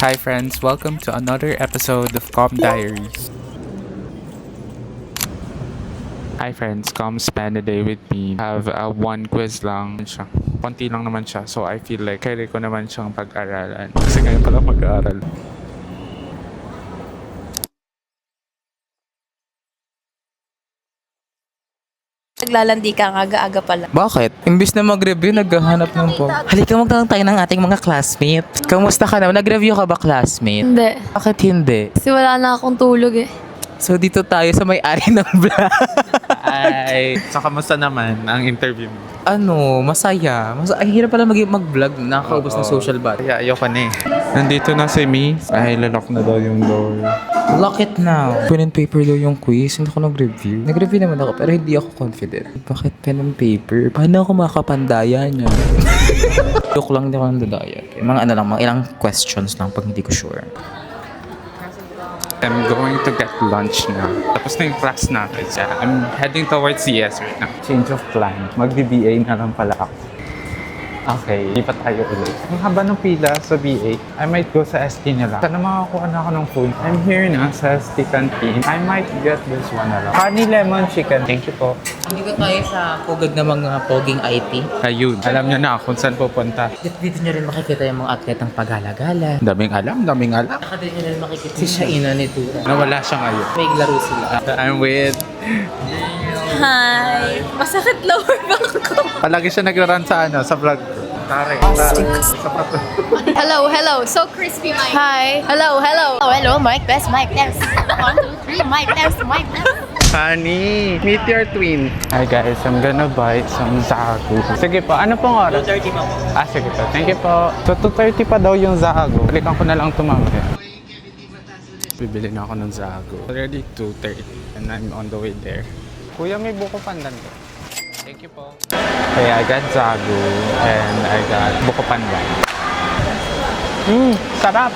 Hi friends, welcome to another episode of Com Diaries. Hi friends, come spend a day with me. Have one quiz lang siya. Konti lang naman siya, so I feel like kaya ko naman siyang pag-aralan. Kasi ngayon pala mag-aaral. Naglalandi ka ang aga-aga pala. Bakit? Imbis na mag-review, naghahanap ng po. Halika magtanong tayo ng ating mga classmate. Kamusta ka na? Nag-review ka ba, classmate? Hindi. Bakit hindi? Kasi wala na akong tulog eh. So dito tayo sa may-ari ng vlog. Ay, so kamusta naman ang interview mo? Masaya. Ay, hirap pala mag-vlog. Nakakaubos ng social battery. Kaya ayoko na eh. Nandito na si Mi. Ay, lalok na daw yung door. Lock it now. Pen and paper daw yung quiz. Hindi ako nag-review. Nag-review naman ako pero hindi ako confident. Bakit pen and paper? Paano ako makakapandaya niya? Joke lang, hindi ako nandadaya. Mga mga ilang questions lang pag hindi ko sure. I'm going to get lunch now. Tapos na yung class natin. I'm heading towards CS right now. Change of plan. Mag-BBA na lang pala ako. Okay, lipat tayo ulit. Ang haba ng pila sa BA, I might go sa ST nila. Sana makakuha na ako ng food. I'm here na sa ST canteen. I might get this one na lang. Honey lemon chicken. Thank you po. Hindi ko tayo sa pugad na mga poging IT. Ayun, alam nyo na kung saan pupunta. Dito nyo rin makikita yung mga atletang pagala-gala. Daming alam. Saka din nyo rin makikita si Shaina ni Tura. Nawala siya ngayon. May laro sila. I'm with... Hi! Masakit lower back ko. Palagi siya nagra-run sa sa vlog ko. Tare. Hello. So crispy, Mike. Hi. Hello. Oh, hello, Mike. Best Mike. Test. 1, 2, 3. Mike. Test. Honey, meet your twin. Hi guys, I'm gonna buy some zagu. Sige po, ano pong oras? 2:30 pa po. Sige po, thank you po. So 2:30 pa daw yung zagu. Balikan ko na lang tumamaya. Bibili na ako ng zagu. Already 2:30 and I'm on the way there. Kuya, may buko pandan ko. Thank you po. Okay, I got zagu and I got buko pandan. Sarap!